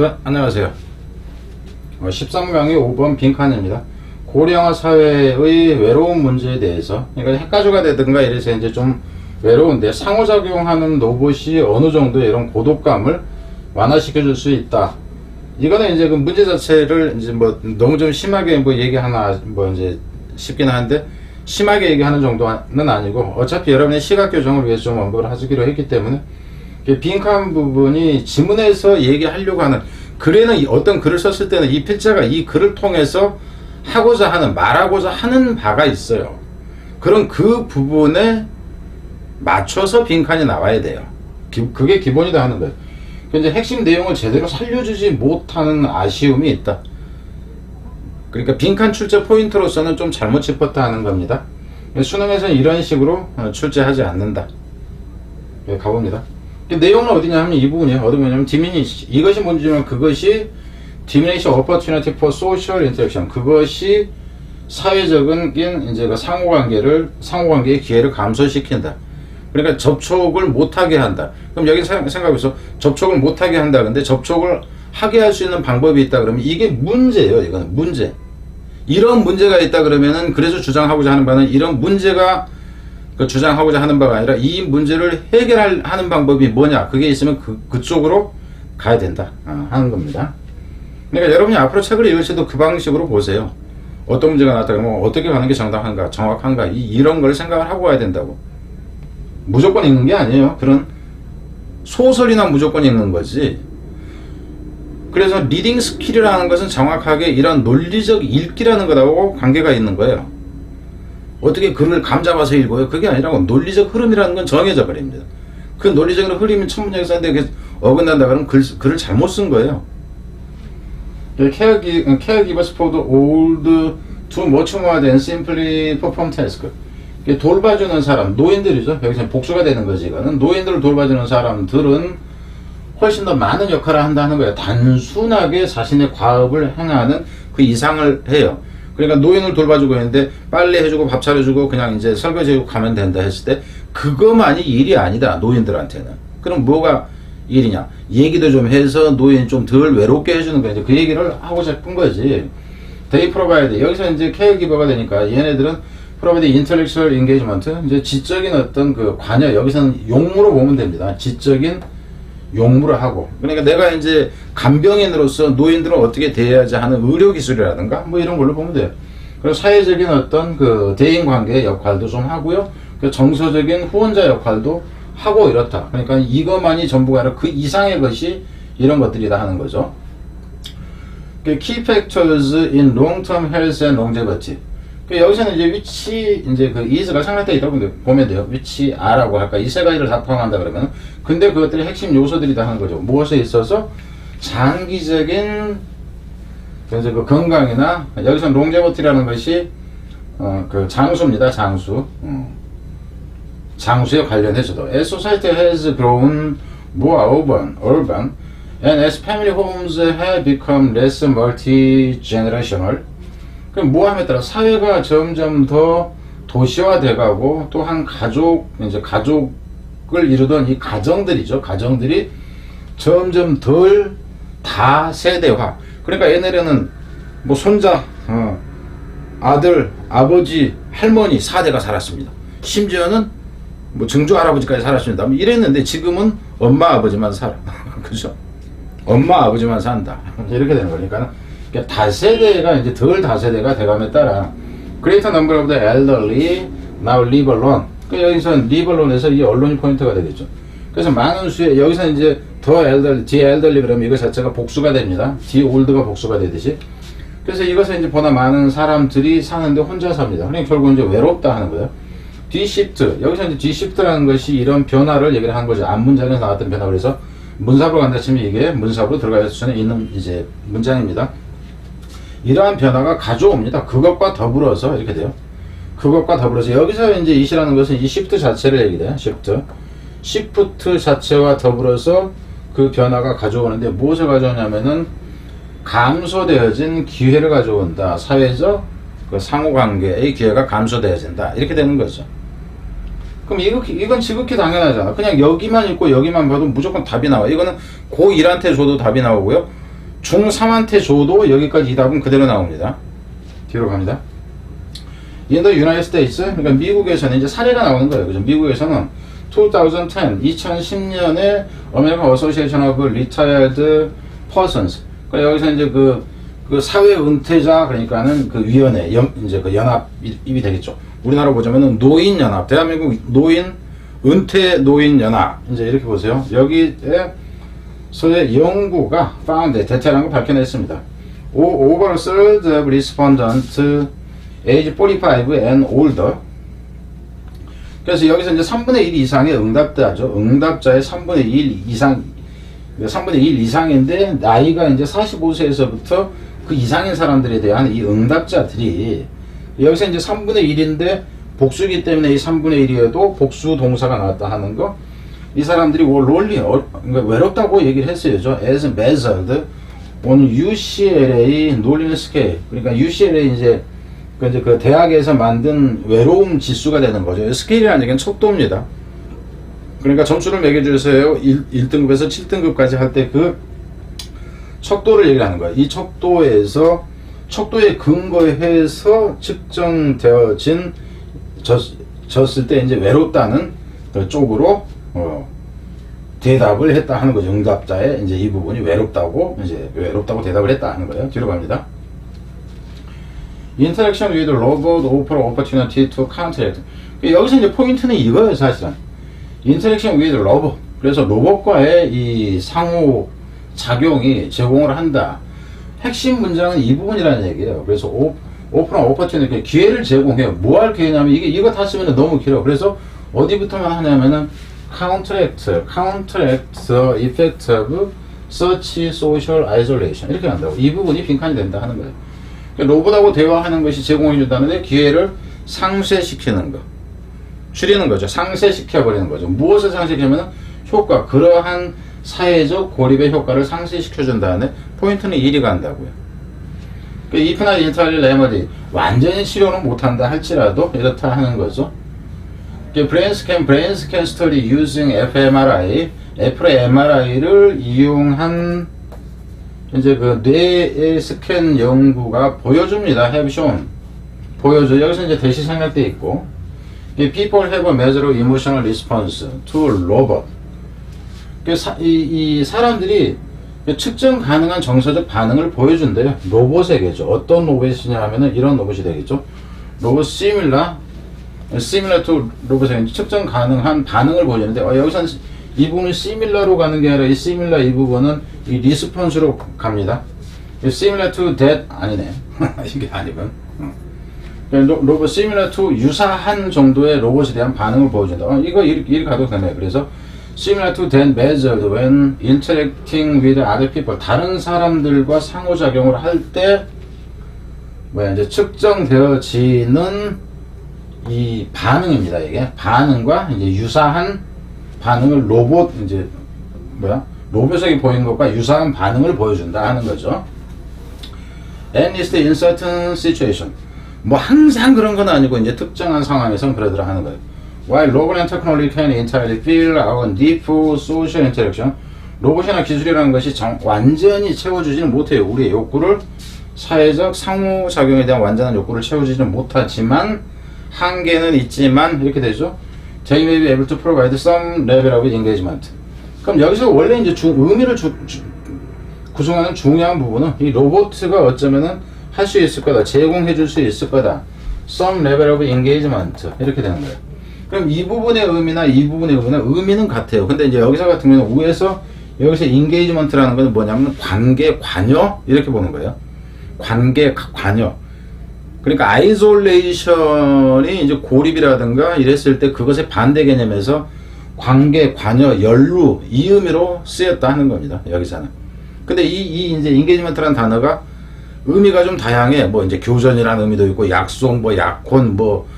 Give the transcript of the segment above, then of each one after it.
자, 안녕하세요. 13강의 5번 빈칸입니다. 고령화 사회의 외로운 문제에 대해서, 그러니까 핵가족가 되든가 이래서 이제 좀 외로운데 상호작용하는 로봇이 어느 정도 이런 고독감을 완화시켜 줄 수 있다. 이거는 이제 그 문제 자체를 이제 뭐 너무 좀 심하게 뭐 얘기하나 뭐 이제 쉽긴 한데, 심하게 얘기하는 정도는 아니고 어차피 여러분의 시각 교정을 위해서 좀 언급을 하기로 했기 때문에 빈칸 부분이 지문에서 얘기하려고 하는, 글에는 어떤 글을 썼을 때는 이 필자가 이 글을 통해서 하고자 하는, 말하고자 하는 바가 있어요. 그럼 그 부분에 맞춰서 빈칸이 나와야 돼요. 그게 기본이다 하는 거예요. 이제 핵심 내용을 제대로 살려주지 못하는 아쉬움이 있다. 그러니까 빈칸 출제 포인트로서는 좀 잘못 짚었다 하는 겁니다. 수능에서는 이런 식으로 출제하지 않는다. 가봅니다. 내용은 어디냐 하면 이 부분이에요. 어디 뭐냐면 디미니시, 이것이 뭔지면 그것이 디미니시 opportunity for social interaction, 그것이 사회적인 이제 그 상호관계의 기회를 감소시킨다. 그러니까 접촉을 못하게 한다. 그럼 여기 생각해서 접촉을 못하게 한다. 근데 접촉을 하게 할 수 있는 방법이 있다 그러면 이게 문제예요. 이거는 문제. 이런 문제가 있다 그러면은, 그래서 주장하고자 하는 바는 이런 문제가 주장하고자 하는 바가 아니라 이 문제를 해결하는 방법이 뭐냐, 그게 있으면 그쪽으로 가야 된다 하는 겁니다. 그러니까 여러분이 앞으로 책을 읽을 때도 그 방식으로 보세요. 어떤 문제가 나왔다 그러면 어떻게 가는 게 정확한가 이런 걸 생각을 하고 와야 된다고. 무조건 읽는 게 아니에요. 그런 소설이나 무조건 읽는 거지. 그래서 리딩 스킬이라는 것은 정확하게 이런 논리적 읽기라는 것하고 관계가 있는 거예요. 어떻게 글을 감잡아서 읽어요? 그게 아니라고. 논리적 흐름이라는 건 정해져 버립니다. 그 논리적인 흐름이 천문학에서 썼는데 어긋난다 그러면 글을 잘못 쓴 거예요. Caregivers for the old do much more than simply perform task. 돌봐주는 사람, 노인들이죠. 여기서 복수가 되는 거지. 이거는 노인들을 돌봐주는 사람들은 훨씬 더 많은 역할을 한다는 거예요. 단순하게 자신의 과업을 행하는 그 이상을 해요. 그러니까 노인을 돌봐주고 있는데 빨래 해주고 밥 차려주고 그냥 이제 설거지 해주고 가면 된다 했을 때 그것만이 일이 아니다. 노인들한테는. 그럼 뭐가 일이냐? 얘기도 좀 해서 노인 좀 덜 외롭게 해주는 거야. 이제 그 얘기를 하고 싶은 거지. They provide. 여기서 이제 케어기버가 되니까 얘네들은 provide intellectual engagement. 이제 지적인 어떤 그 관여. 여기서는 용무로 보면 됩니다. 지적인 용무를 하고. 그러니까 내가 이제 간병인으로서 노인들은 어떻게 대해야지 하는 의료기술이라든가 뭐 이런 걸로 보면 돼요. 그리고 사회적인 어떤 그 대인관계의 역할도 좀 하고요. 그 정서적인 후원자 역할도 하고 이렇다. 그러니까 이것만이 전부가 아니라 그 이상의 것이 이런 것들이다 하는 거죠. Key factors in long-term health and longevity. 여기서는 이제 위치, 이제 그 is가 상관되어 있다고 보면 돼요. 위치, R라고 할까? 이 세 가지를 다 포함한다 그러면. 근데 그것들이 핵심 요소들이다 하는 거죠. 무엇에 있어서? 장기적인, 그래서 그 건강이나, 여기서는 longevity라는 것이, 그 장수입니다. 장수. 장수에 관련해서도. As society has grown more urban, and as family homes have become less multi-generational, 그럼 뭐함에 따라 사회가 점점 더 도시화돼 가고 또한 가족을 이루던 이 가정들이죠. 가정들이 점점 덜 다세대화. 그러니까 옛날에는 뭐 손자, 아들, 아버지, 할머니 4대가 살았습니다. 심지어는 뭐 증조 할아버지까지 살았습니다. 이랬는데 지금은 엄마 아버지만 살아. 그죠? 엄마 아버지만 산다. 이렇게 되는 거니까. 그러니까 다세대가 이제 덜 다세대가 돼감에 따라 greater number of the elderly now live alone. 그 여기서 live alone에서 이 언론이 포인트가 되겠죠. 그래서 많은 수의 여기서 이제 더 elderly, the elderly 그러면 이거 자체가 복수가 됩니다. the old가 복수가 되듯이. 그래서 이것은 이제 보다 많은 사람들이 사는데 혼자 삽니다. 그러니까 결국 이제 외롭다 하는 거예요. D-shift. 여기서 이제 D-shift라는 것이 이런 변화를 얘기를 한 거죠. 앞문장에서 나왔던 변화. 그래서 문사부로 간다 치면 이게 문사부로 들어갈 수는 있는 이제 문장입니다. 이러한 변화가 가져옵니다. 그것과 더불어서 이렇게 돼요. 그것과 더불어서 여기서 이제 이시라는 것은 이 시프트 자체를 얘기해요. 시프트 자체와 더불어서 그 변화가 가져오는데 무엇을 가져오냐면은 감소되어진 기회를 가져온다. 사회적 그 상호관계의 기회가 감소되어진다. 이렇게 되는 거죠. 그럼 이건 지극히 당연하잖아. 그냥 여기만 있고 여기만 봐도 무조건 답이 나와. 이거는 고1한테 줘도 답이 나오고요. 중3한테 줘도 여기까지 이 답은 그대로 나옵니다. 뒤로 갑니다. In the United States, 그러니까 미국에서는 이제 사례가 나오는 거예요. 그죠? 미국에서는 2010년에 American Association of Retired Persons, 그러니까 여기서 이제 그 사회 은퇴자, 그러니까는 그 위원회, 이제 그 연합이 되겠죠. 우리나라 보자면은 노인연합, 대한민국 은퇴 노인연합, 이제 이렇게 보세요. 여기에서의 연구가 found, 대체라는 걸 밝혀냈습니다. Over a third of respondents age 45 and older. 그래서 여기서 이제 3분의 1 이상의 응답자죠. 응답자의 3분의 1 이상, 3분의 1 이상인데, 나이가 이제 45세에서부터 그 이상인 사람들에 대한 이 응답자들이, 여기서 이제 3분의 1인데, 복수기 때문에 이 3분의 1이어도 복수 동사가 나왔다 하는 거, 이 사람들이 그러니까 외롭다고 얘기를 했어요. as measured on UCLA 놀리는 스케일. 그러니까 UCLA 이제 그 대학에서 만든 외로움 지수가 되는 거죠. 스케일이라는 얘기는 척도입니다. 그러니까 점수를 매겨주세요. 1등급에서 7등급까지 할 때 그 척도를 얘기하는 거예요. 이 척도에 근거해서 측정되어진 졌을 때 이제 외롭다는 그 쪽으로 대답을 했다 하는 거죠. 응답자의 이제 이 부분이 외롭다고 대답을 했다 하는 거예요. 뒤로 갑니다. Interaction with robot offer opportunity to counteract. 여기서 이제 포인트는 이거예요, 사실은. Interaction with robot. 그래서 로봇과의 이 상호 작용이 제공을 한다. 핵심 문장은 이 부분이라는 얘기예요. 그래서 오픈 opportunity, 기회를 제공해요. 뭐 할 기회냐면 이거 다 쓰면 너무 길어. 그래서 어디부터만 하냐면은 counteract the effect of such social isolation 이렇게 한다고. 이 부분이 빈칸이 된다 하는 거예요. 로봇하고 대화하는 것이 제공해준다는데 기회를 상쇄시키는 거, 줄이는 거죠. 상쇄시켜버리는 거죠. 무엇을 상쇄시키냐면 효과, 그러한 사회적 고립의 효과를 상쇄시켜준다는데 포인트는 1이 간다고요. if나 entirely remedy, 완전히 치료는 못한다 할지라도 이렇다 하는 거죠. brains can study using fMRI를 이용한 이제 그 뇌의 스캔 연구가 보여줍니다. have shown. 보여줘. 여기서 이제 대시 생략돼 있고. people have a measure of emotional response to robot. 이 사람들이 측정 가능한 정서적 반응을 보여준대요. 로봇에게죠. 어떤 로봇이냐 하면은 이런 로봇이 되겠죠. 로봇 similar to 로봇에 측정 가능한 반응을 보여주는데, 여기서는 이 부분은 similar로 가는 게 아니라 이 similar 이 부분은 이 response로 갑니다. similar to that 아니네. 이게 아니군. 로봇 similar to 유사한 정도의 로봇에 대한 반응을 보여준다. 이거 이렇게 가도 되네. 그래서 similar to that measured when interacting with other people, 다른 사람들과 상호작용을 할 때 이제 측정되어지는 이 반응입니다. 이게 반응과 이제 유사한 반응을 로봇에게 보이는 것과 유사한 반응을 보여준다 하는 거죠. At least in certain situation. 뭐 항상 그런 건 아니고 이제 특정한 상황에선 그러더라 하는 거예요. While robot and technology can entirely fill our deep social interaction. 로봇이나 기술이라는 것이 완전히 채워주지는 못해요. 우리의 욕구를, 사회적 상호작용에 대한 완전한 욕구를 채워주지는 못하지만 한계는 있지만 이렇게 되죠. They may be able to provide some level of engagement. 그럼 여기서 원래 이제 의미를 구성하는 중요한 부분은 이 로봇가 어쩌면은 할 수 있을 거다, 제공해 줄 수 있을 거다. Some level of engagement 이렇게 되는 거예요. 그럼 이 부분의 의미나 이 부분의 의미는 같아요. 근데 이제 여기서 같은 경우는 여기서 engagement라는 건 뭐냐면 관계, 관여 이렇게 보는 거예요. 관계, 관여. 그러니까 아이솔레이션이 이제 고립이라든가 이랬을 때 그것의 반대 개념에서 관계, 관여, 연루 이 의미로 쓰였다 하는 겁니다. 여기서는. 근데 이 이제 인게이지먼트라는 단어가 의미가 좀 다양해. 뭐 이제 교전이라는 의미도 있고 약속, 뭐 약혼, 뭐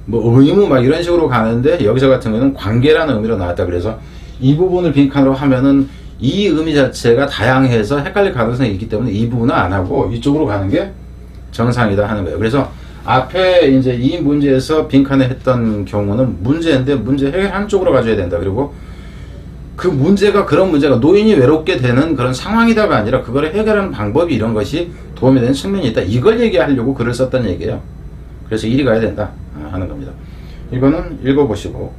의무 막 이런 식으로 가는데 여기서 같은 경우는 관계라는 의미로 나왔다. 그래서 이 부분을 빈칸으로 하면은 이 의미 자체가 다양해서 헷갈릴 가능성이 있기 때문에 이 부분은 안 하고 이쪽으로 가는 게 정상이다 하는 거예요. 그래서 앞에 이제 이 문제에서 빈칸에 했던 경우는 문제인데 문제 해결하는 쪽으로 가져야 된다. 그리고 그 문제가 그런 문제가 노인이 외롭게 되는 그런 상황이다가 아니라 그거를 해결하는 방법이 이런 것이 도움이 되는 측면이 있다. 이걸 얘기하려고 글을 썼다는 얘기예요. 그래서 이리 가야 된다 하는 겁니다. 이거는 읽어보시고